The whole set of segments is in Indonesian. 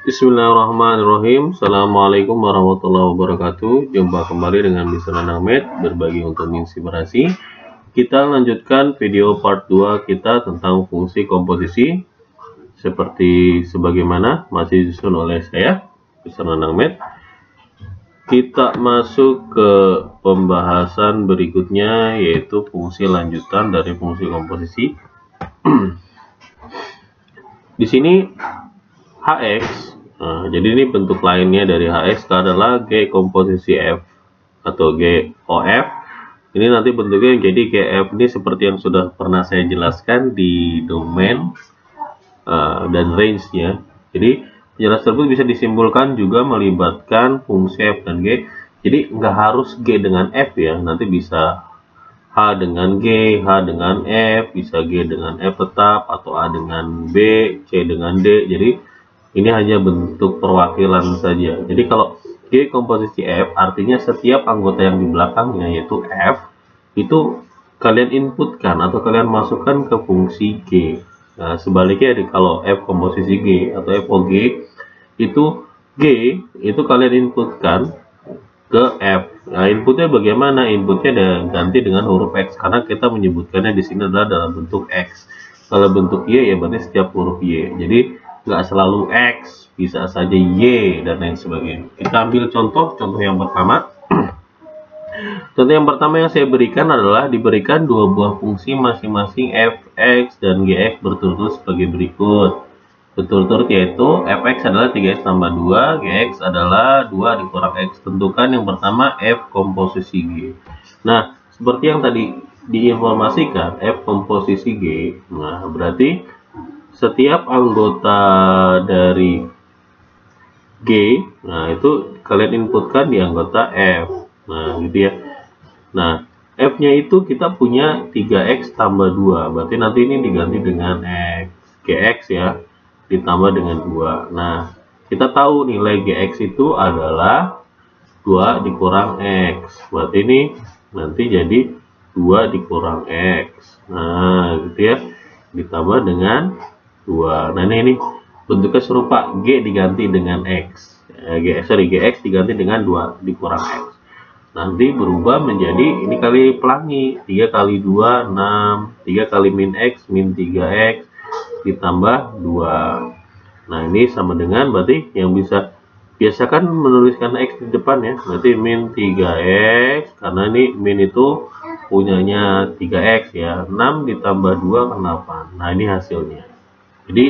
Bismillahirrahmanirrahim. Assalamualaikum warahmatullahi wabarakatuh. Jumpa kembali dengan Mr. Ahmed berbagi untuk inspirasi. Kita lanjutkan video part 2 kita tentang fungsi komposisi. Seperti sebagaimana masih disusun oleh saya, Mr. Ahmed. Kita masuk ke pembahasan berikutnya, yaitu fungsi lanjutan dari fungsi komposisi. Di sini Hx, jadi ini bentuk lainnya dari Hx adalah G komposisi F atau GOF. Ini nanti bentuknya jadi GF ini seperti yang sudah pernah saya jelaskan di domain dan range-nya. Jadi penjelasan tersebut bisa disimpulkan juga melibatkan fungsi F dan G. Jadi nggak harus G dengan F ya, nanti bisa H dengan G, H dengan F, bisa G dengan F tetap, atau A dengan B, C dengan D. Jadi ini hanya bentuk perwakilan saja. Jadi kalau G komposisi F artinya setiap anggota yang di belakangnya yaitu F itu kalian inputkan atau kalian masukkan ke fungsi G. Nah, sebaliknya kalau F komposisi G atau FOG itu G itu kalian inputkan ke F. Nah, inputnya bagaimana? Inputnya ganti dengan huruf X karena kita menyebutkannya di sini adalah dalam bentuk X. Kalau bentuk Y ya berarti setiap huruf Y. Jadi nggak selalu X, bisa saja Y dan lain sebagainya. Kita ambil contoh yang pertama. Contoh yang pertama yang saya berikan adalah diberikan dua buah fungsi masing-masing fx dan gx berturut-turut sebagai berikut. Berturut-turut yaitu fx adalah 3x tambah 2, gx adalah 2 dikurang x. Tentukan yang pertama f komposisi G. Nah, seperti yang tadi diinformasikan f komposisi G, nah berarti setiap anggota dari G, nah itu kalian inputkan di anggota F. Nah, gitu ya. Nah, F-nya itu kita punya 3x tambah 2. Berarti nanti ini diganti dengan X. GX ya, ditambah dengan 2. Nah, kita tahu nilai GX itu adalah 2 dikurang X. Berarti ini nanti jadi 2 dikurang X. Nah, gitu ya. Ditambah dengan 2. Nah, ini bentuknya serupa, G diganti dengan X. GX diganti dengan 2 dikurang X. Nanti berubah menjadi ini kali pelangi, 3 kali 2 6, 3 kali min X min 3X ditambah 2. Nah, ini sama dengan berarti yang bisa biasakan menuliskan X di depan ya. Berarti min 3X karena ini min itu punyanya 3X ya. 6 ditambah 2 kan 8. Nah, ini hasilnya. Jadi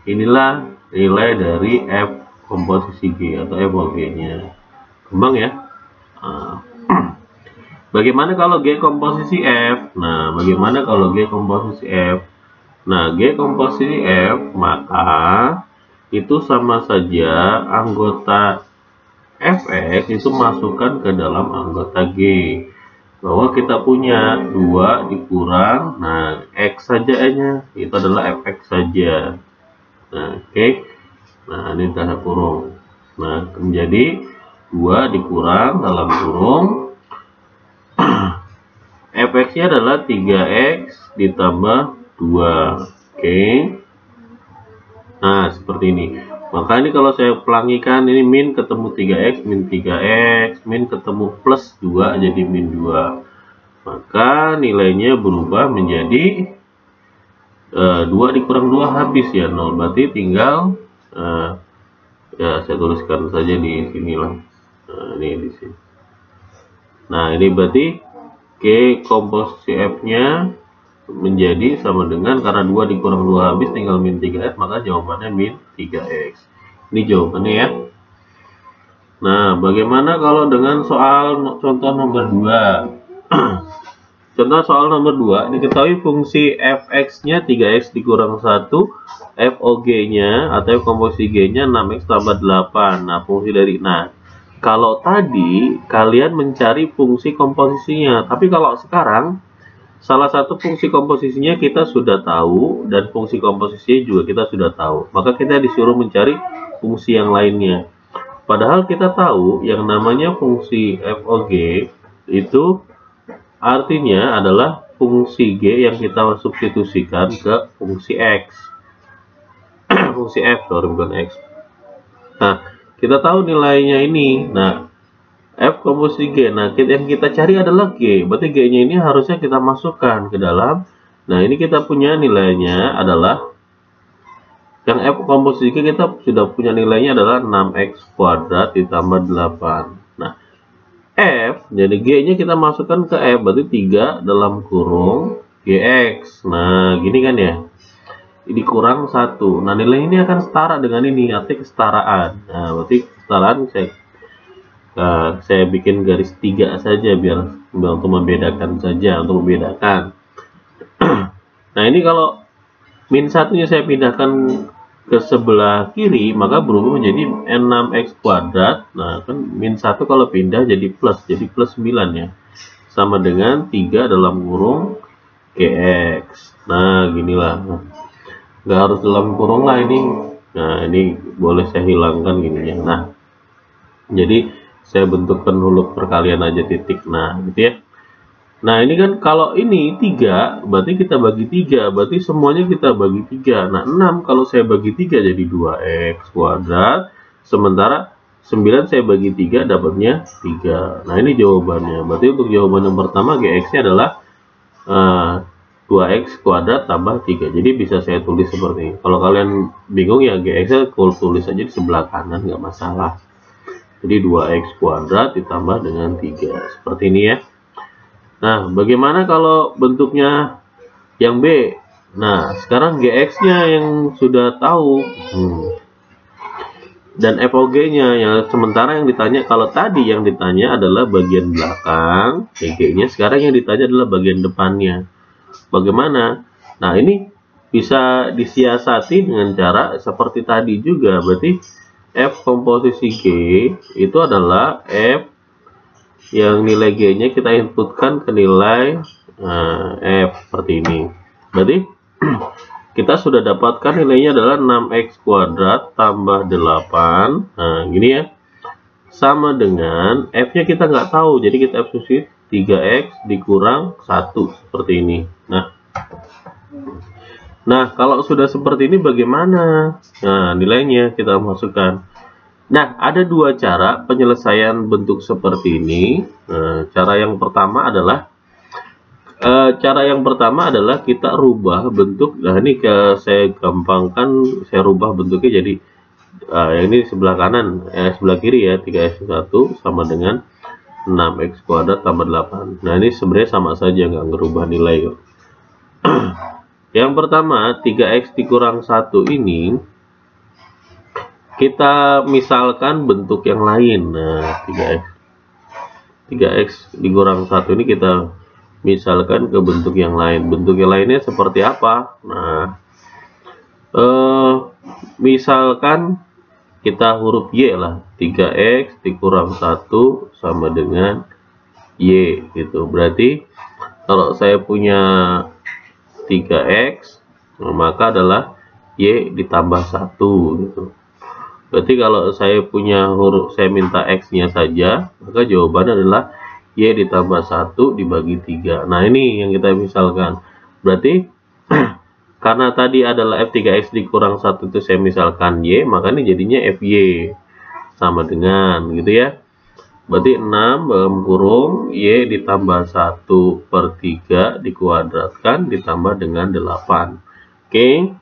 inilah nilai dari F komposisi G atau FOG-nya. Kembang ya. Bagaimana kalau G komposisi F? Nah, bagaimana kalau G komposisi F? Nah, G komposisi F maka itu sama saja anggota Fx itu masukkan ke dalam anggota G. Bahwa kita punya 2 dikurang, nah X saja nya itu adalah Fx saja. Nah, oke. Nah, ini tanda kurung. Nah, menjadi 2 dikurang dalam kurung Fx-nya adalah 3x ditambah 2. Oke. Nah, seperti ini. Maka ini kalau saya pelangikan ini min ketemu 3x, min 3x, min ketemu plus 2 jadi min 2. Maka nilainya berubah menjadi 2 dikurang 2 habis ya 0. Berarti tinggal ya saya tuliskan saja di sinilah. Nah, ini di sini. Nah, ini berarti G komposisi F-nya menjadi sama dengan karena 2 dikurang 2 habis tinggal min 3x, maka jawabannya min 3x. Ini jawabannya ya. Nah, bagaimana kalau dengan soal contoh nomor 2? Contoh soal nomor 2, diketahui fungsi fx-nya 3x dikurang 1, FOG-nya atau komposisi G-nya 6x tambah 8. Nah, fungsi dari kalau tadi kalian mencari fungsi komposisinya, tapi kalau sekarang salah satu fungsi komposisinya kita sudah tahu dan fungsi komposisinya juga kita sudah tahu. Maka kita disuruh mencari fungsi yang lainnya. Padahal kita tahu yang namanya fungsi FOG itu artinya adalah fungsi G yang kita substitusikan ke fungsi X. Fungsi F, sorry bukan X. Nah, kita tahu nilainya ini. Nah, F komposisi G. Nah, yang kita cari adalah G. Berarti G-nya ini harusnya kita masukkan ke dalam. Nah, ini kita punya nilainya adalah, yang F komposisi G kita sudah punya nilainya adalah 6x kuadrat ditambah 8. Nah, F, jadi G-nya kita masukkan ke F, berarti 3 dalam kurung GX. Nah, gini kan ya. Ini kurang 1. Nah, nilai ini akan setara dengan ini, artinya kesetaraan. Nah, berarti kesetaraan saya bikin garis 3 saja biar untuk membedakan saja, untuk membedakan. Nah, ini kalau min 1-nya saya pindahkan ke sebelah kiri, maka berubah menjadi 6x kuadrat. Nah, kan min 1 kalau pindah jadi plus 9 ya. Sama dengan 3 dalam kurung GX. Nah, ginilah. Nggak harus dalam kurung lah ini. Nah, ini boleh saya hilangkan gininya. Nah, jadi saya bentukkan huruf perkalian aja titik. Nah, gitu ya. Nah, ini kan kalau ini 3, berarti kita bagi 3, berarti semuanya kita bagi 3. Nah, 6 kalau saya bagi 3 jadi 2x kuadrat, sementara 9 saya bagi 3 dapatnya 3. Nah, ini jawabannya. Berarti untuk jawaban yang pertama GX-nya adalah 2x kuadrat tambah 3. Jadi bisa saya tulis seperti ini. Kalau kalian bingung ya GX-nya tulis aja di sebelah kanan, nggak masalah. Jadi 2x kuadrat ditambah dengan 3. Seperti ini ya. Nah, bagaimana kalau bentuknya yang B? Nah, sekarang GX-nya yang sudah tahu. Dan FOG-nya, ya, sementara yang ditanya, kalau tadi yang ditanya adalah bagian belakang, GG-nya, sekarang yang ditanya adalah bagian depannya. Bagaimana? Nah, ini bisa disiasati dengan cara seperti tadi juga. Berarti F komposisi G itu adalah F yang nilai G-nya kita inputkan ke nilai F seperti ini. Berarti kita sudah dapatkan nilainya adalah 6x kuadrat tambah 8. Nah, gini ya. Sama dengan F-nya kita nggak tahu. Jadi kita F substitusi 3x dikurang 1 seperti ini. Nah, kalau sudah seperti ini bagaimana? Nah, nilainya kita masukkan. Nah, ada dua cara penyelesaian bentuk seperti ini. Cara yang pertama adalah kita rubah bentuk. Nah, ini saya gampangkan, saya rubah bentuknya jadi ini sebelah kanan, sebelah kiri ya, 3x1 sama dengan 6x kuadrat tambah 8. Nah, ini sebenarnya sama saja, nggak ngerubah nilai. Yang pertama, 3x dikurang 1 ini kita misalkan bentuk yang lain. Nah, 3x dikurang 1 ini kita misalkan ke bentuk yang lain. Bentuk yang lainnya seperti apa? Nah, misalkan kita huruf Y lah. 3x dikurang 1 sama dengan Y gitu. Berarti kalau saya punya 3x, maka adalah Y ditambah 1 gitu. Berarti kalau saya punya huruf, saya minta X-nya saja, maka jawabannya adalah Y ditambah 1 dibagi 3. Nah, ini yang kita misalkan. Berarti karena tadi adalah F3X dikurang 1 itu saya misalkan Y, maka ini jadinya FY sama dengan gitu ya. Berarti 6 dalam kurung Y ditambah 1/3 dikuadratkan ditambah dengan 8. Oke.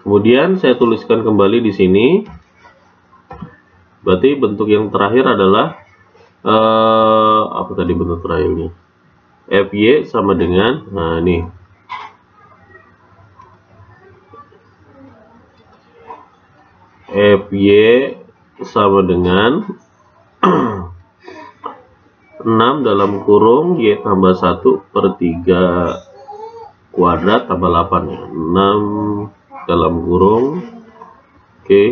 Kemudian saya tuliskan kembali di sini. Berarti bentuk yang terakhir adalah apa tadi bentuk terakhirnya? FY sama dengan, nah ini FY sama dengan 6 dalam kurung Y tambah 1/3 kuadrat tambah 8 ya. 6 dalam kurung, oke,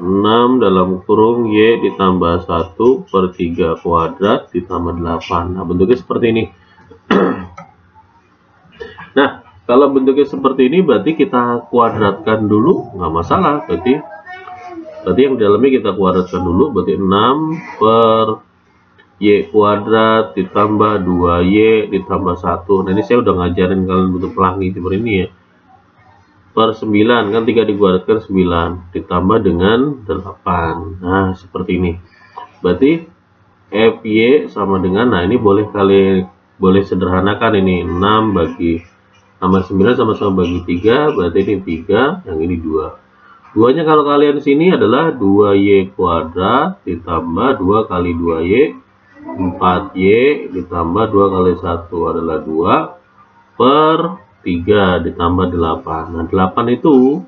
6 dalam kurung Y ditambah 1/3 kuadrat ditambah 8. Nah, bentuknya seperti ini. Nah, kalau bentuknya seperti ini berarti kita kuadratkan dulu, nggak masalah. Berarti yang dalamnya kita kuadratkan dulu, berarti 6 Y kuadrat ditambah 2Y ditambah 1. Nah, ini saya udah ngajarin kalian bentuk pelangi seperti ini ya. Per 9, kan 3 dikuadratkan 9, ditambah dengan 8. Nah, seperti ini. Berarti FY sama dengan, nah ini boleh sederhanakan ini. 6 bagi tambah 9 sama-sama bagi 3, berarti ini 3, yang ini 2. 2-nya kalau kalian sini adalah 2Y kuadrat ditambah 2 kali 2Y, 4Y ditambah 2 kali 1 adalah 2 per 3 ditambah 8. Nah, 8 itu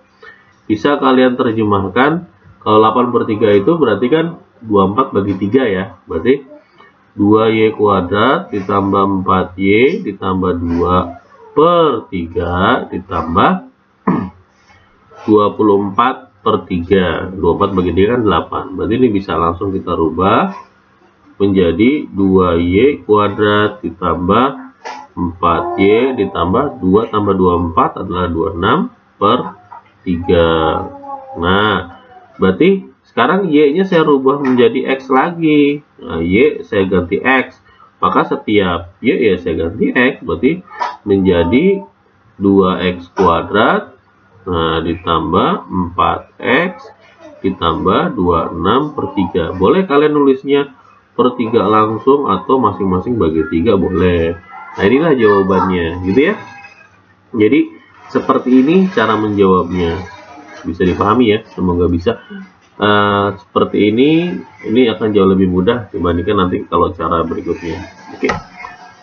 bisa kalian terjemahkan, kalau 8 per 3 itu berarti kan 24 bagi 3 ya. Berarti 2Y kuadrat ditambah 4Y ditambah 2 per 3 ditambah 24 per 3. 24 bagi 3 kan 8. Berarti ini bisa langsung kita rubah menjadi 2Y kuadrat ditambah 4Y ditambah 2 tambah 24 adalah 26 per 3. Nah, berarti sekarang Y-nya saya rubah menjadi X lagi. Nah, Y saya ganti X. Maka setiap Y ya saya ganti X. Berarti menjadi 2X kuadrat. Nah, ditambah 4X ditambah 26 per 3. Boleh kalian nulisnya per 3 langsung atau masing-masing bagi 3 boleh. Nah, inilah jawabannya, gitu ya. Jadi seperti ini cara menjawabnya. Bisa dipahami ya, semoga bisa. Seperti ini akan jauh lebih mudah dibandingkan nanti kalau cara berikutnya. Oke,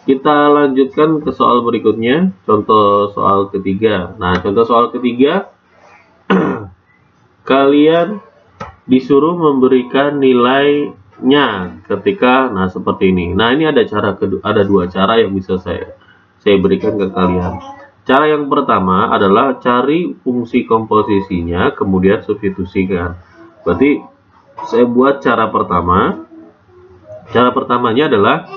kita lanjutkan ke soal berikutnya, contoh soal ketiga. Nah, contoh soal ketiga, kalian disuruh memberikan nilainya ketika, nah seperti ini. Nah, ini ada dua cara yang bisa saya berikan ke kalian. Cara yang pertama adalah cari fungsi komposisinya, kemudian substitusikan. Berarti saya buat cara pertama. Cara pertamanya adalah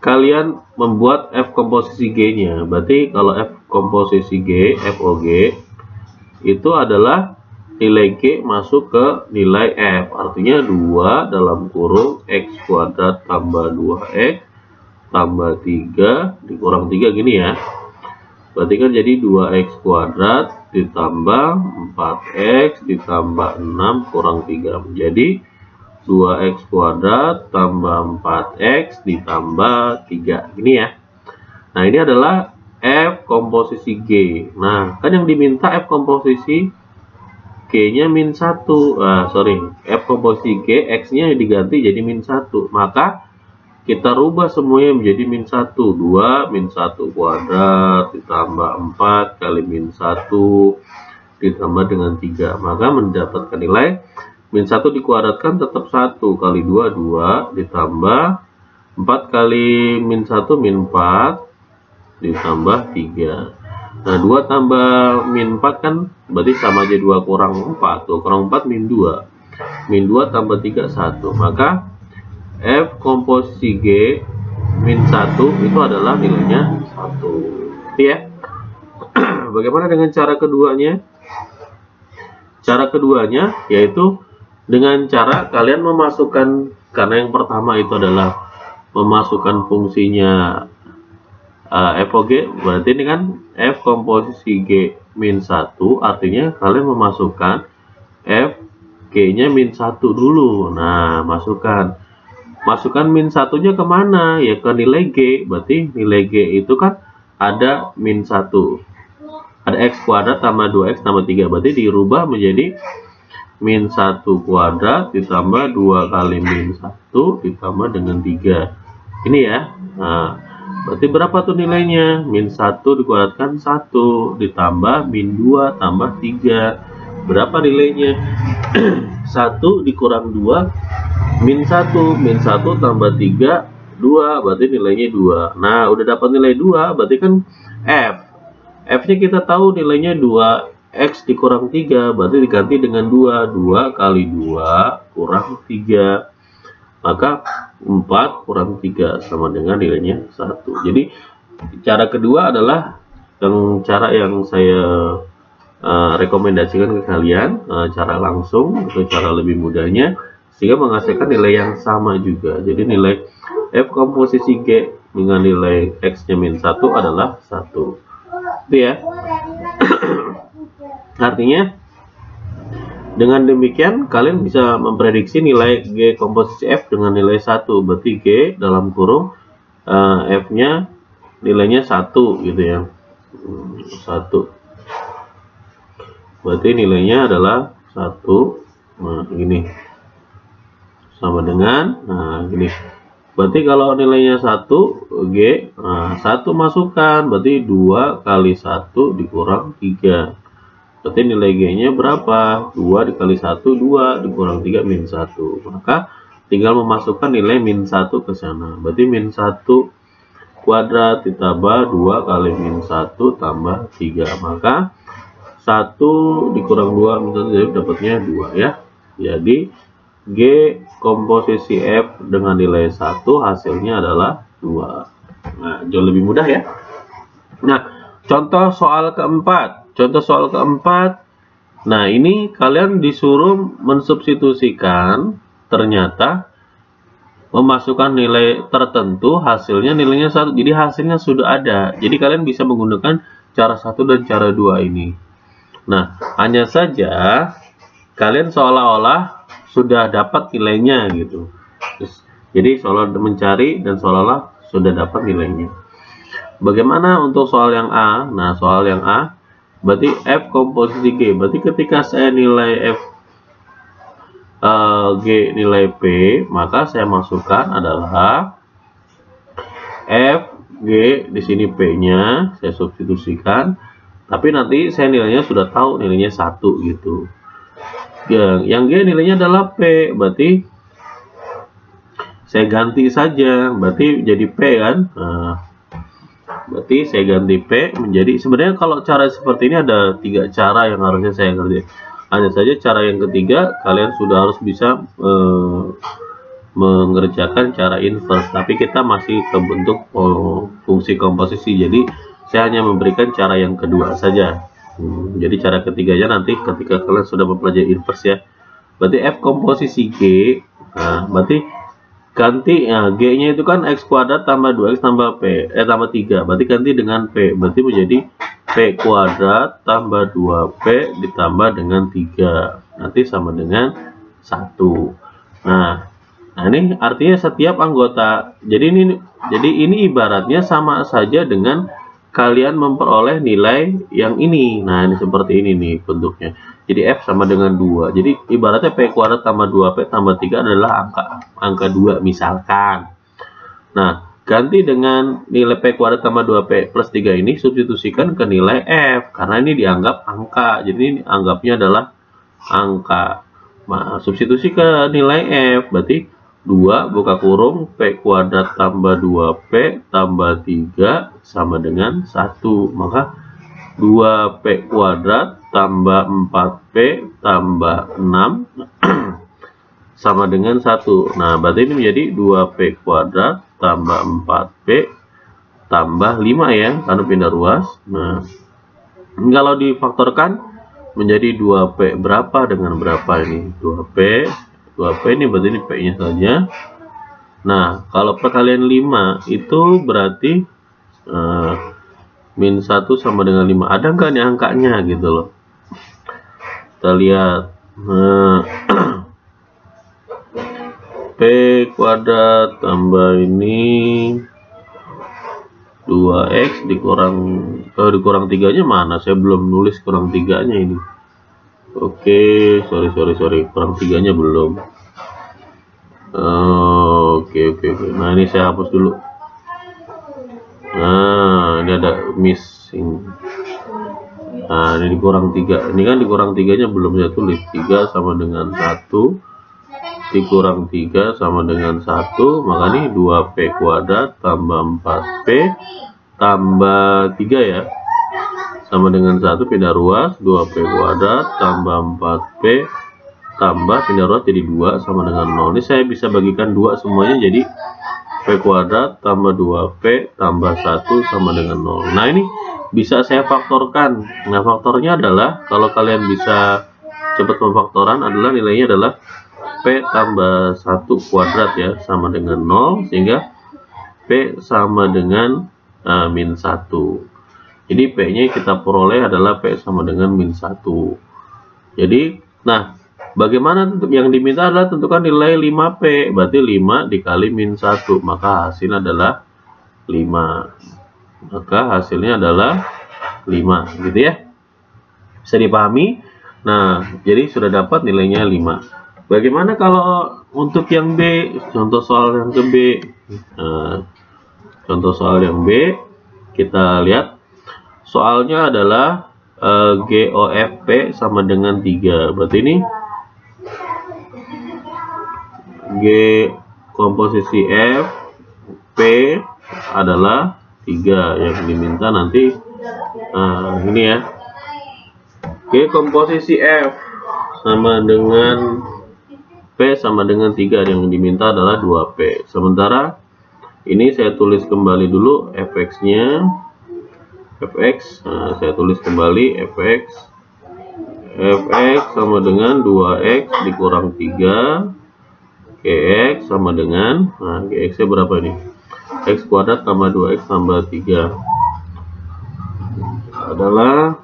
kalian membuat F komposisi G-nya. Berarti kalau F komposisi G, FOG itu adalah nilai G masuk ke nilai F. Artinya 2 dalam kurung X kuadrat tambah 2X tambah 3 dikurang 3 gini ya. Berarti kan jadi 2X kuadrat ditambah 4X ditambah 6 kurang 3 menjadi 2X kuadrat tambah 4X ditambah 3. Ini ya. Nah, ini adalah F komposisi G. Nah, kan yang diminta F komposisi G-nya min 1. F komposisi G, X-nya diganti jadi min 1. Maka kita rubah semuanya menjadi min 1. 2 min 1 kuadrat ditambah 4 kali min 1 ditambah dengan 3. Maka mendapatkan nilai min 1 dikuadratkan tetap 1 kali 2, 2 ditambah 4 kali min 1 min 4 ditambah 3. Nah, 2 tambah min 4 kan berarti sama aja 2 kurang 4. 2 kurang 4 min 2. Min 2 tambah 3, 1. Maka F komposisi G min 1 itu adalah nilainya 1. Ya. Bagaimana dengan cara keduanya? Cara keduanya yaitu dengan cara kalian memasukkan, karena yang pertama itu adalah memasukkan fungsinya FOG, berarti ini kan F komposisi G min 1, artinya kalian memasukkan F G-nya min 1 dulu. Nah, masukkan min 1-nya kemana? Ya ke nilai G. Berarti nilai G itu kan ada min 1. Ada X kuadrat tambah 2X tambah 3. Berarti dirubah menjadi min 1 kuadrat ditambah 2 kali min 1 ditambah dengan 3. Ini ya. Nah, berarti berapa tuh nilainya? Min 1 dikuadratkan 1 ditambah min 2 tambah 3. Berapa nilainya? 1 dikurang 2 min 1 tambah 3 2, berarti nilainya 2. Nah, udah dapat nilai 2, berarti kan F nya kita tahu nilainya 2X dikurang 3, berarti diganti dengan 2 kali 2 kurang 3, maka 4 kurang 3 sama dengan nilainya 1. Jadi cara kedua adalah cara yang saya rekomendasikan ke kalian, cara langsung atau cara lebih mudahnya sehingga menghasilkan nilai yang sama juga. Jadi nilai F komposisi G dengan nilai X-nya min 1 adalah 1. Itu ya. Artinya dengan demikian kalian bisa memprediksi nilai G komposisi F dengan nilai 1. Berarti G dalam kurung F-nya nilainya 1 gitu ya. 1. Berarti nilainya adalah 1. Nah, ini sama dengan gini. Berarti kalau nilainya 1 G, 1 masukkan, berarti 2 kali 1 dikurang 3. Berarti nilai G-nya berapa? 2 dikali 1, 2 dikurang 3 min 1. Maka tinggal memasukkan nilai min 1 ke sana. Berarti min 1 kuadrat ditambah 2 kali min 1 tambah 3. Maka 1 dikurang 2 min 1 jadi dapatnya 2 ya. Jadi G komposisi F dengan nilai 1 hasilnya adalah 2. Nah, jauh lebih mudah ya. Nah, contoh soal keempat. Nah, ini kalian disuruh mensubstitusikan, ternyata memasukkan nilai tertentu, hasilnya nilainya 1. Jadi hasilnya sudah ada. Jadi kalian bisa menggunakan cara 1 dan cara 2 ini. Nah, hanya saja kalian seolah-olah sudah dapat nilainya gitu. Jadi seolah mencari dan seolah-olah sudah dapat nilainya. Bagaimana untuk soal yang A? Nah, soal yang A berarti F komposisi G. Berarti ketika saya nilai F G nilai P, maka saya masukkan adalah F G, di sini P-nya saya substitusikan. Tapi nanti saya nilainya sudah tahu nilainya 1 gitu. Yang G nilainya adalah P, berarti saya ganti saja, berarti jadi P kan. Nah, berarti saya ganti P menjadi, sebenarnya kalau cara seperti ini ada 3 cara yang harusnya saya kerjain. Hanya saja cara yang ketiga kalian sudah harus bisa mengerjakan cara inverse, tapi kita masih ke bentuk fungsi komposisi, jadi saya hanya memberikan cara yang kedua saja. Jadi cara ketiganya nanti ketika kalian sudah mempelajari inverse ya. Berarti F komposisi G, nah, berarti ganti G-nya itu kan X kuadrat tambah 2X tambah P, tambah 3. Berarti ganti dengan P, berarti menjadi P kuadrat tambah 2P ditambah dengan 3. Nanti sama dengan 1. Nah, ini artinya setiap anggota. Jadi ini ibaratnya sama saja dengan kalian memperoleh nilai yang ini. Nah, ini seperti ini nih bentuknya. Jadi F sama dengan 2. Jadi ibaratnya P kuadrat tambah 2P tambah 3 adalah angka 2 misalkan. Nah, ganti dengan nilai P kuadrat tambah 2P plus 3 ini substitusikan ke nilai F. Karena ini dianggap angka. Jadi ini anggapnya adalah angka. Nah, substitusi ke nilai F. Berarti 2 buka kurung P kuadrat tambah 2P tambah 3 sama dengan 1. Maka 2P kuadrat tambah 4P tambah 6 sama dengan 1. Nah, berarti ini menjadi 2P kuadrat tambah 4P tambah 5 ya, karena pindah ruas. Nah, kalau difaktorkan menjadi 2P berapa dengan berapa ini? 2P ini berarti ini P-nya saja. Nah, kalau perkalian 5 itu berarti min 1 sama dengan 5. Ada nggak nih angkanya gitu loh. Kita lihat. P kuadrat tambah ini 2X dikurang 3-nya mana? Saya belum nulis kurang 3-nya ini. Oke, sorry, kurang 3-nya belum. Oke. Nah, ini saya hapus dulu. Nah, ini ada missing. Nah, ini dikurang 3. Ini kan dikurang 3-nya belum saya tulis. 3 sama dengan 1 dikurang 3 sama dengan 1. Maka ini 2P kuadrat tambah 4P tambah 3 ya, sama dengan 1 pindah ruas. 2P kuadrat tambah 4P tambah pindah ruas jadi 2 sama dengan 0. Ini saya bisa bagikan 2 semuanya, jadi P kuadrat tambah 2P tambah 1 sama dengan 0. Nah, ini bisa saya faktorkan. Nah, faktornya adalah, kalau kalian bisa cepat pemfaktoran adalah nilainya adalah P tambah 1 kuadrat ya, sama dengan 0, sehingga P sama dengan min 1. Jadi P-nya kita peroleh adalah P sama dengan min 1. Jadi, nah, bagaimana yang diminta adalah tentukan nilai 5P, berarti 5 dikali min 1, maka hasilnya adalah 5. Maka hasilnya adalah 5, gitu ya. Bisa dipahami? Nah, jadi sudah dapat nilainya 5. Bagaimana kalau untuk yang B? Contoh soal yang ke B. Contoh soal yang B, kita lihat. Soalnya adalah GOFP sama dengan 3. Berarti ini G komposisi F, P adalah 3. Yang diminta nanti ini ya. G komposisi F sama dengan P sama dengan 3, yang diminta adalah 2P. Sementara ini saya tulis kembali dulu fx-nya. Fx, saya tulis kembali fx sama dengan 2x dikurang 3, Gx sama dengan, Gx nya berapa ini? X kuadrat tambah 2x tambah 3 adalah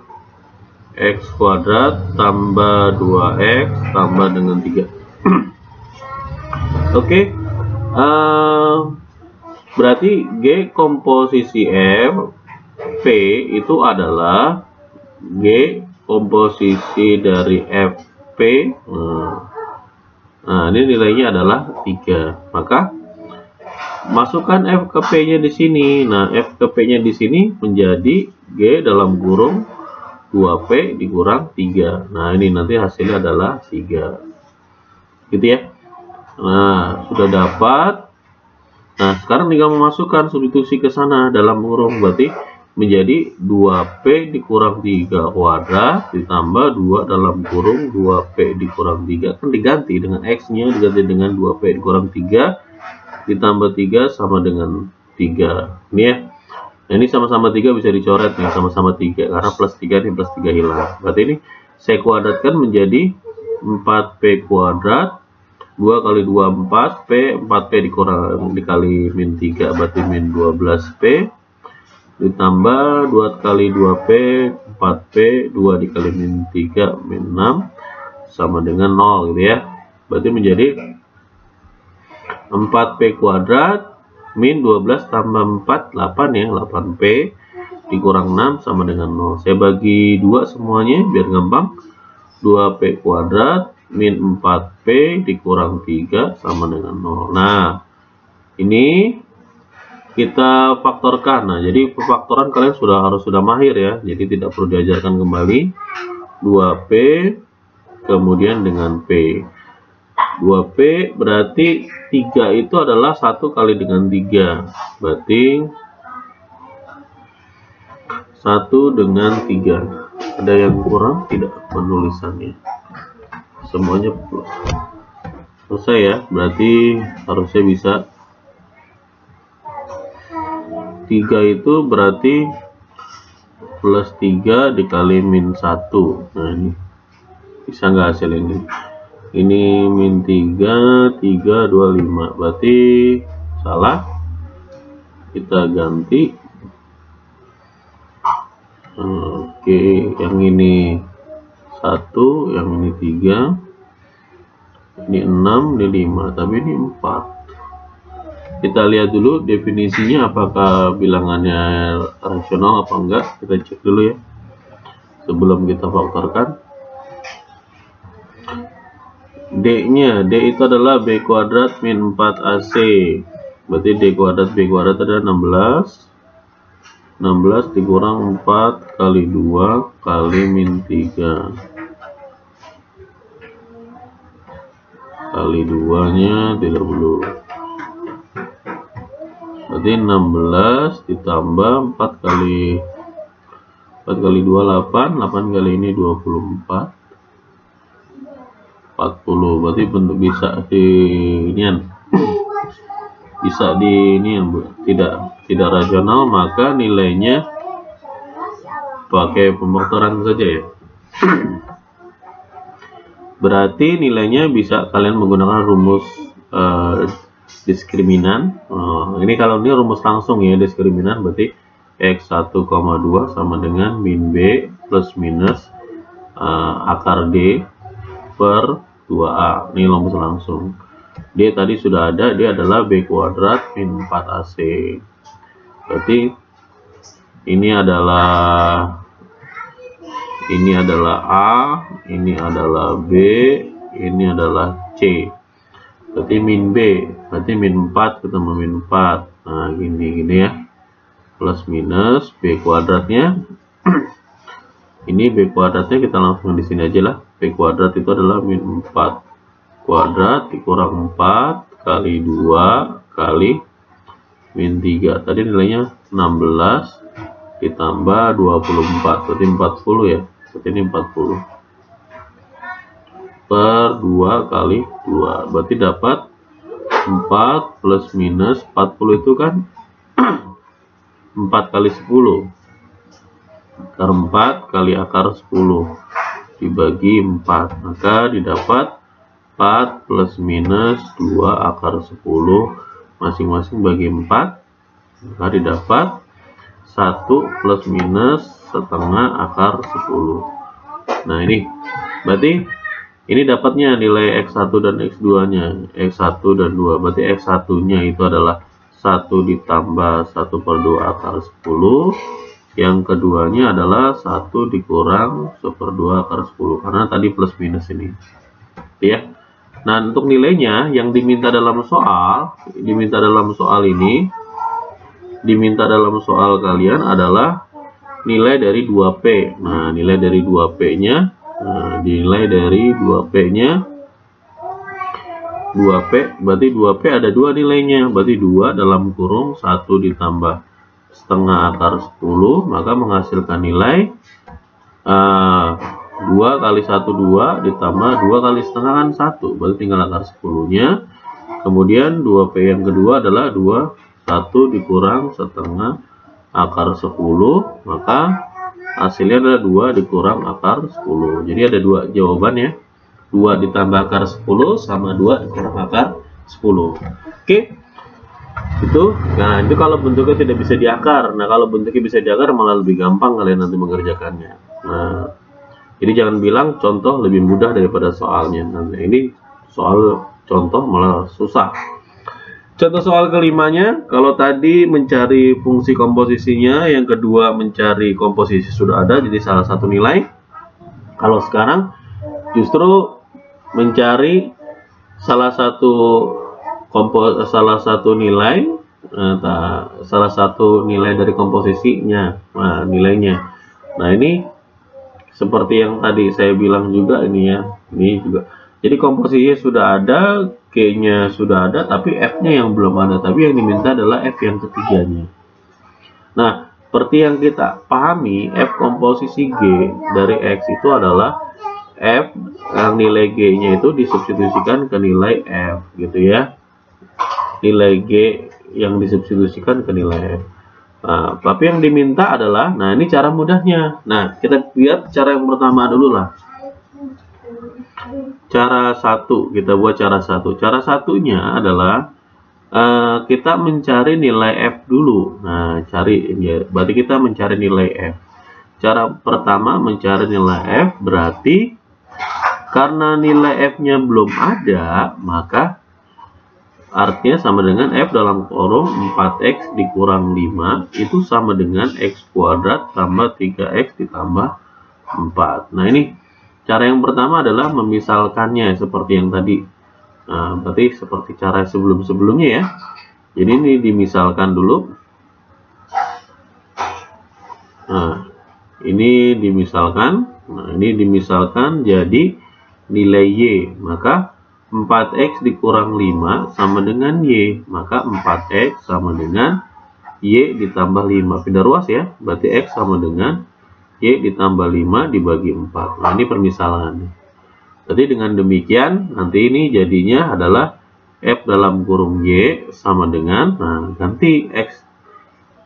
X kuadrat tambah 2x tambah dengan 3. Oke. Berarti G komposisi F P itu adalah G komposisi dari FP. Nah, ini nilainya adalah 3. Maka masukkan F ke P-nya di sini. Nah, F ke P-nya di sini menjadi G dalam kurung 2P dikurang 3. Nah, ini nanti hasilnya adalah 3. Gitu ya. Nah, sudah dapat. Nah, sekarang tinggal memasukkan substitusi ke sana dalam kurung. Berarti menjadi 2P dikurang 3 kuadrat ditambah 2 dalam kurung 2P dikurang 3. Kan diganti dengan X-nya, diganti dengan 2P dikurang 3 ditambah 3 sama dengan 3. Ini ya. Nah, ini sama-sama 3 bisa dicoret nih, sama-sama 3 karena plus 3 ini plus 3 hilang. Berarti ini saya kuadratkan menjadi 4P kuadrat, 2 kali 2 4P, 4P dikurang dikali min 3 berarti min 12P ditambah 2 kali 2P 4P, 2 dikali min 3 min 6 sama dengan 0 gitu ya. Berarti menjadi 4P kuadrat min 12 tambah 4, 8 ya, 8P dikurang 6 sama dengan 0. Saya bagi 2 semuanya biar gampang. 2P kuadrat min 4P dikurang 3 sama dengan 0. Nah, ini kita faktorkan. Nah, jadi pemfaktoran kalian sudah mahir ya. Jadi tidak perlu diajarkan kembali. 2P kemudian dengan P. 2P berarti 3 itu adalah 1 kali dengan 3. Berarti 1 dengan 3. Ada yang kurang tidak penulisannya? Semuanya selesai ya. Berarti harusnya bisa 3 itu berarti plus 3 dikali min 1. Nah, ini bisa nggak hasil ini? Ini min 3, 3, 25. Berarti salah. Kita ganti. Oke, yang ini 1, yang ini 3. Ini 6, ini 5. Tapi ini 4. Kita lihat dulu definisinya apakah bilangannya rasional apa enggak. Kita cek dulu ya. Sebelum kita faktorkan. D-nya, D itu adalah B kuadrat min 4AC. Berarti D kuadrat B kuadrat adalah 16. 16 dikurang 4 kali 2 kali min 3. Kali 2-nya 30. Berarti 16 ditambah 4 kali 2 8. 8 kali ini 24. 40. Berarti bentuk bisa di ini bisa di ini tidak rasional, maka nilainya pakai pemfaktoran saja ya. Berarti nilainya bisa kalian menggunakan rumus diskriminan. Ini kalau ini rumus langsung ya, diskriminan berarti X 1,2 sama dengan min B plus minus akar D per 2A. Ini rumus langsung. D tadi sudah ada, D adalah B kuadrat min 4AC. Berarti ini adalah A, ini adalah B, ini adalah C. Berarti min B, berarti min 4 ketemu min 4. Nah, gini ya. Plus minus B kuadratnya. Ini B kuadratnya kita langsung di sini aja lah. B kuadrat itu adalah min 4 kuadrat dikurang 4 kali 2 kali min 3. Tadi nilainya 16 ditambah 24, berarti 40 ya. Berarti ini 40 per 2 kali 2, berarti dapat 4 plus minus 40 itu kan 4 kali 10 akar 4 kali akar 10 dibagi 4, maka didapat 4 plus minus 2 akar 10 masing-masing bagi 4, maka didapat 1 plus minus setengah akar 10. Nah, ini berarti ini dapatnya nilai X1 dan X2 nya, X1 dan 2, berarti X1 nya itu adalah 1 ditambah 1 per 2 akar 10, yang keduanya adalah 1 dikurang 1 per 2 akar 10, karena tadi plus minus ini ya. Nah, untuk nilainya yang diminta dalam soal ini, diminta dalam soal kalian adalah nilai dari 2P. Nah, nilai dari 2P-nya, nilai dari 2P-nya 2P, berarti 2P ada 2 nilainya, berarti 2 dalam kurung 1 ditambah setengah akar 10, maka menghasilkan nilai 2 kali 1 2 ditambah 2 kali setengah kan 1, berarti tinggal akar 10 nya. Kemudian 2P yang kedua adalah 1 dikurang setengah akar 10, maka hasilnya adalah 2 dikurang akar 10. Jadi ada 2 jawaban ya, 2 ditambah akar 10 sama 2 dikurang akar 10. Oke, itu. Nah, itu kalau bentuknya tidak bisa diakar. Nah, kalau bentuknya bisa diakar malah lebih gampang kalian nanti mengerjakannya. Nah, jadi jangan bilang contoh lebih mudah daripada soalnya. Nah, ini soal contoh malah susah. Contoh soal kelimanya, kalau tadi mencari fungsi komposisinya, yang kedua mencari komposisi sudah ada, jadi salah satu nilai. Kalau sekarang justru mencari salah satu nilai dari komposisinya, nah, nilainya. Nah, ini seperti yang tadi saya bilang juga ini ya, ini juga. Jadi komposisinya sudah ada, G-nya sudah ada, tapi F-nya yang belum ada. Tapi yang diminta adalah F yang ketiganya. Nah, seperti yang kita pahami, F komposisi G dari X itu adalah F yang nilai G-nya itu disubstitusikan ke nilai F, gitu ya. Nilai G yang disubstitusikan ke nilai F. Nah, tapi yang diminta adalah, nah ini cara mudahnya. Nah, kita lihat cara yang pertama dulu lah. Cara 1, kita buat cara 1. Cara satunya adalah kita mencari nilai F dulu. Nah, berarti kita mencari nilai F. Cara pertama mencari nilai F berarti karena nilai F-nya belum ada, maka artinya sama dengan F dalam kurung 4X dikurang 5 itu sama dengan X kuadrat tambah 3X ditambah 4. Nah, ini cara yang pertama adalah memisalkannya seperti yang tadi. Nah, berarti seperti cara sebelum-sebelumnya ya. Jadi ini dimisalkan dulu. Nah, ini dimisalkan. Nah, ini dimisalkan jadi nilai Y. Maka 4X dikurang 5 sama dengan Y. Maka 4X sama dengan Y ditambah 5. Pindah ruas ya. Berarti X sama dengan Y ditambah 5 dibagi 4. Nah, ini permisalan. Jadi dengan demikian, nanti ini jadinya adalah F dalam kurung Y sama dengan, nah ganti X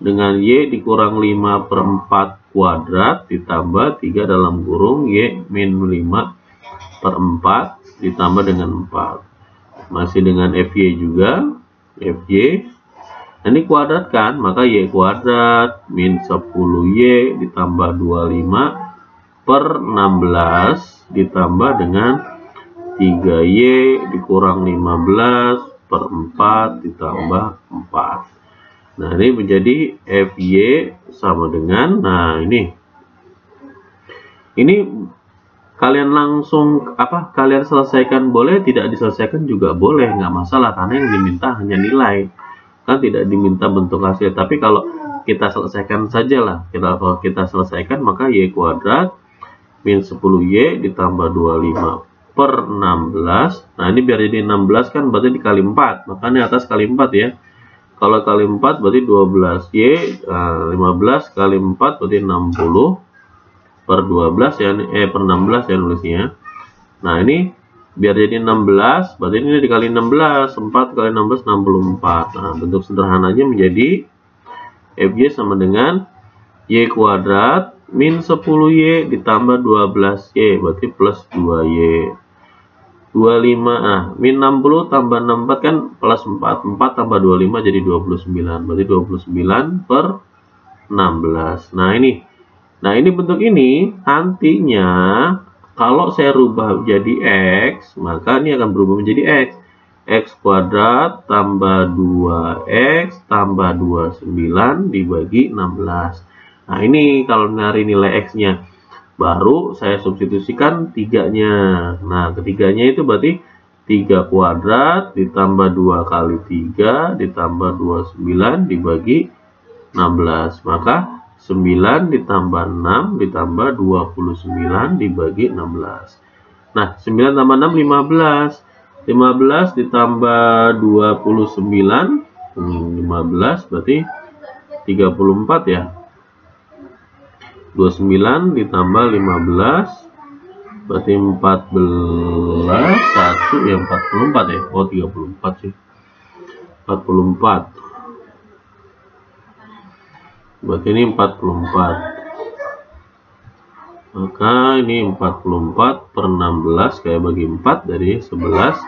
dengan Y dikurang 5 per 4 kuadrat ditambah 3 dalam kurung Y min 5 per 4 ditambah dengan 4. Masih dengan FY juga, FY. Nah, ini kuadrat kan, maka Y kuadrat min 10Y ditambah 25 per 16 ditambah dengan 3Y dikurang 15 per 4 ditambah 4. Nah, ini menjadi FY sama dengan, nah ini kalian langsung kalian selesaikan boleh, tidak diselesaikan juga boleh, nggak masalah, karena yang diminta hanya nilai, kan tidak diminta bentuk hasil. Tapi kalau kita selesaikan sajalah, kalau kita selesaikan, maka Y kuadrat min 10Y ditambah 25 per 16. Nah, ini biar jadi 16 kan berarti dikali 4, makanya atas kali 4 ya. Kalau kali 4 berarti 12Y, 15 kali 4 berarti 60 per 12 ya, per 16 ya nulisnya. Nah, ini biar jadi 16 berarti ini dikali 16, 4 kali 16 64. Nah, bentuk sederhananya menjadi FY sama dengan Y kuadrat min 10Y ditambah 12Y berarti plus 2Y. 25, nah min 60 tambah 64 kan plus 4, 4 tambah 25 jadi 29, berarti 29 per 16. Nah ini bentuk ini nantinya kalau saya rubah jadi X, maka ini akan berubah menjadi X. X kuadrat tambah 2X tambah 29 dibagi 16. Nah, ini kalau nyari nilai X-nya, baru saya substitusikan 3-nya. Nah, ketiganya itu berarti 3 kuadrat ditambah 2 kali 3 ditambah 29 dibagi 16. Maka 9 ditambah 6 ditambah 29 dibagi 16. Nah, 9 tambah 6 15. 15 ditambah 29, 15 berarti 34 ya. 29 ditambah 15 berarti 14, 1 ya 44 ya. Oh, 34 sih. 44. Berarti ini 44. Maka ini 44 per 16 kayak bagi 4 dari 11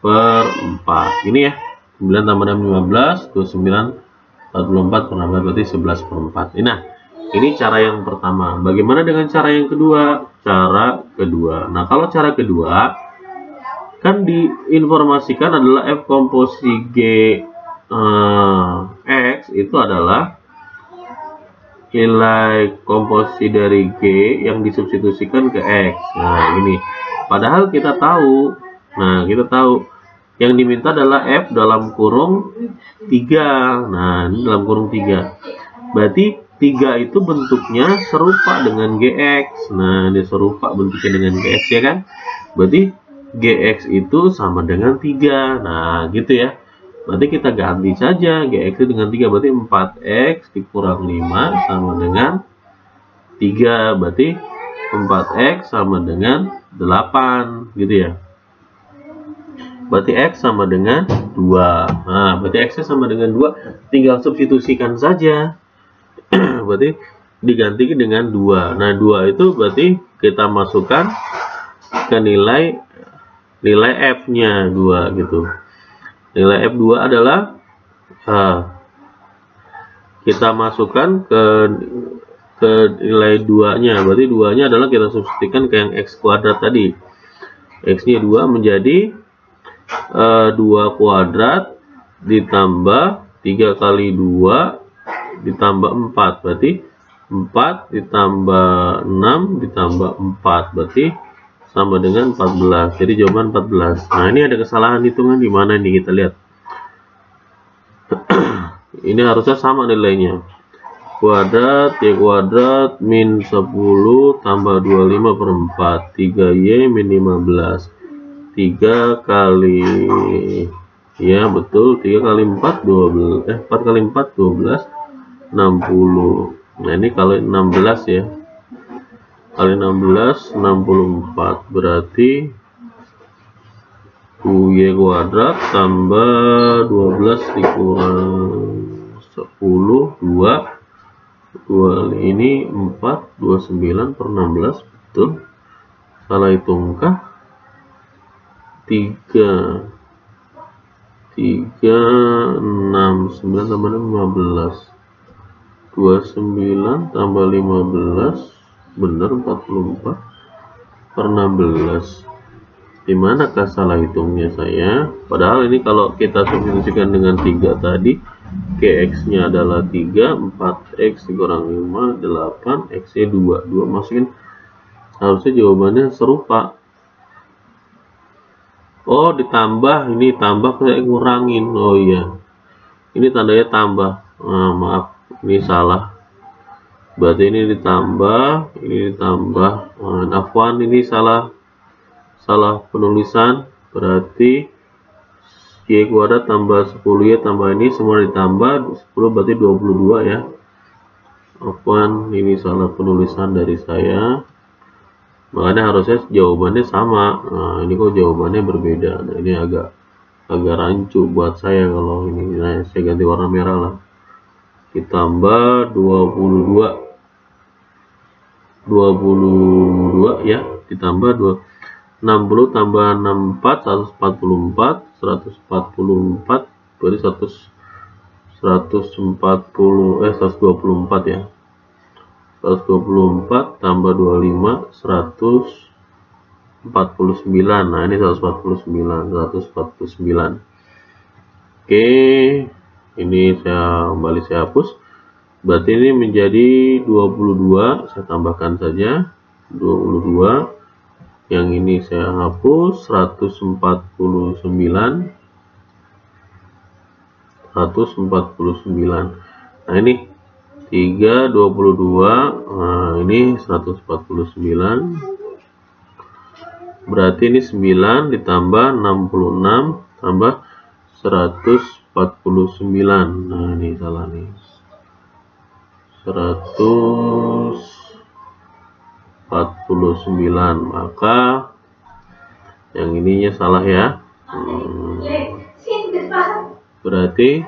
per 4. Ini ya. 9 tambah 6 15, 29 44 per 16 berarti 11 per 4. Ini cara yang pertama. Bagaimana dengan cara yang kedua? Nah, kalau cara kedua kan diinformasikan adalah F komposisi G X itu adalah nilai komposisi dari G yang disubstitusikan ke X. Nah, ini padahal kita tahu. Nah, kita tahu yang diminta adalah F dalam kurung 3. Nah, ini dalam kurung 3. Berarti 3 itu bentuknya serupa dengan GX. Nah, ini serupa bentuknya dengan GX ya kan? Berarti GX itu sama dengan 3. Nah, gitu ya. Berarti kita ganti saja GX itu dengan 3. Berarti 4X dikurang 5 sama dengan 3. Berarti 4X sama dengan 8. Gitu ya. Berarti X sama dengan 2. Nah, berarti X sama dengan 2. Tinggal substitusikan saja. Berarti diganti dengan 2. Nah, 2 itu berarti kita masukkan ke nilai F-nya 2 gitu. Nilai F2 adalah kita masukkan ke nilai 2-nya. Berarti 2-nya adalah kita substitusikan ke yang X kuadrat tadi. X-nya 2 menjadi 2 kuadrat ditambah 3 kali 2 ditambah 4, berarti 4 ditambah 6 ditambah 4 berarti sama dengan 14. Jadi jawaban 14. Nah, ini ada kesalahan hitungan di mana nih, kita lihat. Ini harusnya sama nilainya. Kuadrat Y kuadrat min 10 tambah 25 per 4, 3Y min 15. 3 kali, ya betul, 3 kali 4 12, 4 kali 4 12, 60. Nah, ini kalau 16 ya, kali 16 64 berarti Y kuadrat tambah 12 dikurang 10 2 ini 4 29 per 16. Betul, salah hitungkah? 3 6 9 tambah 15, 29 tambah 15 bener 44 per 16. Dimanakah salah hitungnya saya? Padahal ini kalau kita substitusikan dengan 3 tadi, Gx nya adalah 3, 4x dikurang 5, 8, x nya 2 masukin, harusnya jawabannya serupa. Oh, ditambah, ini tambah saya ngurangin. Oh iya, ini tandanya tambah. Maaf, ini salah. Berarti ini ditambah, afwan, ini salah penulisan. Berarti y kuadrat tambah 10y tambah ini semua ditambah 10 berarti 22 ya. Afwan, ini salah penulisan dari saya. Makanya harusnya jawabannya sama. Nah, ini kok jawabannya berbeda. Nah, ini agak rancu buat saya kalau ini. Nah, saya ganti warna merah lah. Ditambah 22 ya, ditambah 60 tambah 64 144 berarti 124 ya. 124 tambah 25 149. Nah, ini 149. Oke, ini saya hapus. Berarti ini menjadi 22, saya tambahkan saja 22. Yang ini saya hapus 149. Nah, ini 3 22. Nah, ini 149. Berarti ini 9 ditambah 66 tambah 149. Nah, ini salah nih. 149, maka yang ininya salah ya. Berarti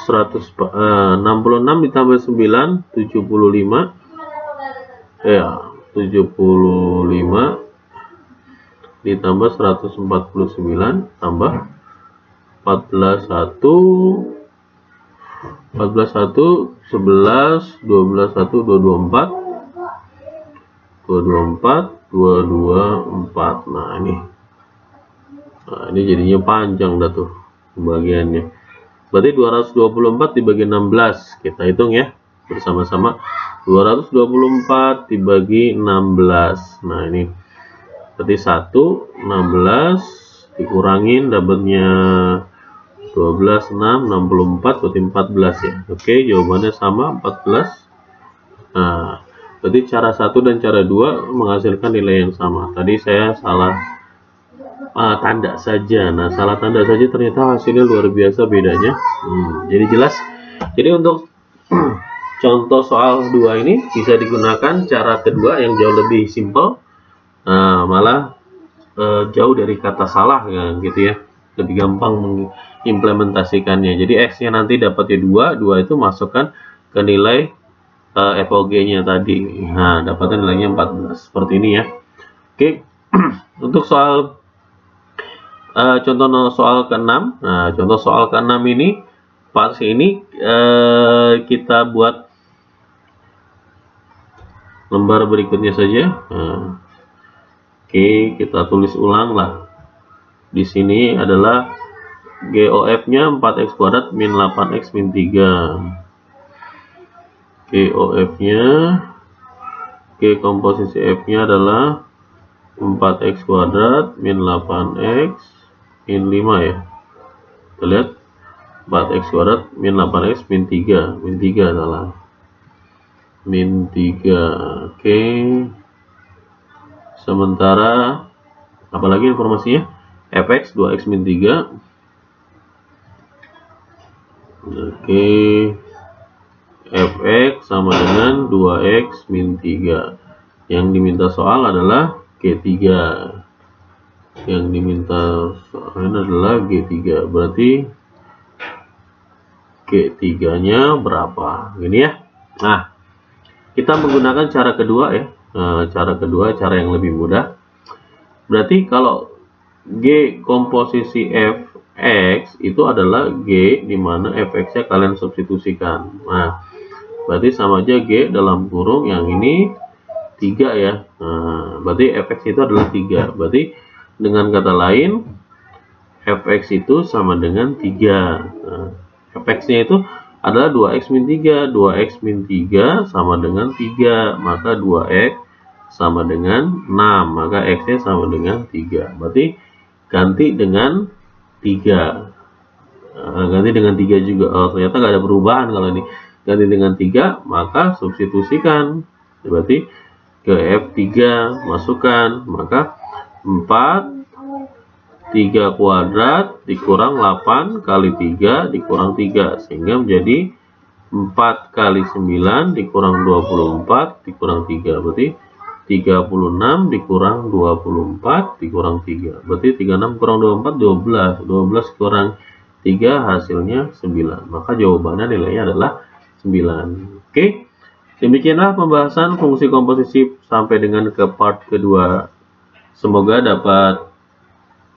66 ditambah 9 75 ya, 75 ditambah 149 tambah 14 1 11 12 1 224 224. Nah, ini jadinya panjang dah tuh pembagiannya. Berarti 224 dibagi 16, kita hitung ya bersama-sama. 224 dibagi 16. Nah, ini berarti 16 dikurangin dapatnya 12 6 64 berarti 14 ya. Oke, jawabannya sama 14. Nah, berarti cara 1 dan cara 2 menghasilkan nilai yang sama. Tadi saya salah tanda saja. Nah, salah tanda saja ternyata hasilnya luar biasa bedanya. Jadi jelas. Jadi untuk contoh soal 2 ini bisa digunakan cara kedua yang jauh lebih simpel. Malah jauh dari kata salah ya, gitu ya. Lebih gampang mengimplementasikannya. Jadi x-nya nanti dapatnya 2 itu masukkan ke nilai FOG-nya tadi. Nah, dapatnya nilainya 14. Seperti ini ya. Oke. Untuk soal contoh soal ke-6. Nah, contoh soal ke-6 ini pas ini kita buat lembar berikutnya saja. Oke, kita tulis ulang lah. Di sini adalah GOF-nya 4x kuadrat min 8x min 3. GOF-nya, komposisi F-nya adalah 4x kuadrat min 8x min 5 ya. Kita lihat 4x kuadrat min 8x min 3. Min 3 salah. Min 3. Oke. Sementara apalagi informasinya? Fx 2x min 3. Oke. Fx sama dengan 2x min 3. Yang diminta soal adalah G3. Yang diminta soal adalah G3. Berarti G3-nya berapa? Ini ya. Nah, kita menggunakan cara kedua ya. Cara kedua, cara yang lebih mudah. Berarti kalau G komposisi fx itu adalah G dimana fx-nya kalian substitusikan. Nah, berarti sama aja G dalam kurung yang ini 3 ya. Nah, berarti fx itu adalah 3. Berarti dengan kata lain fx itu sama dengan 3. Nah, fx-nya itu adalah 2x min 3. 2x min 3 sama dengan 3. Maka 2x sama dengan 6. Maka x-nya sama dengan 3. Berarti ganti dengan 3. Nah, ganti dengan 3 juga. Oh, ternyata nggak ada perubahan kalau ini. Ganti dengan 3, maka substitusikan. Berarti ke F3 masukkan. Maka 4 3 kuadrat dikurang 8 kali 3 dikurang 3, sehingga menjadi 4 kali 9 dikurang 24 dikurang 3, berarti 36 dikurang 24 dikurang 3, berarti 36 kurang 24 12, 12 kurang 3 hasilnya 9, maka jawabannya nilainya adalah 9. Oke, demikianlah pembahasan fungsi komposisi sampai dengan ke part kedua. Semoga dapat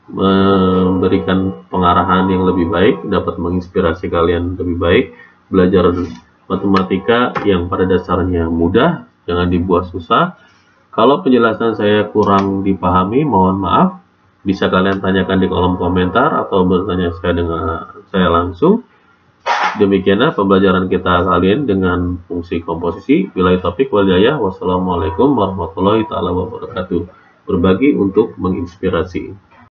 memberikan pengarahan yang lebih baik, dapat menginspirasi kalian lebih baik belajar matematika yang pada dasarnya mudah, jangan dibuat susah. Kalau penjelasan saya kurang dipahami, mohon maaf, bisa kalian tanyakan di kolom komentar atau bertanya saya langsung. Demikianlah pembelajaran kita kalian dengan fungsi komposisi. Billahi taufiq wal hidayah. Wassalamualaikum warahmatullahi wabarakatuh. Berbagi untuk menginspirasi.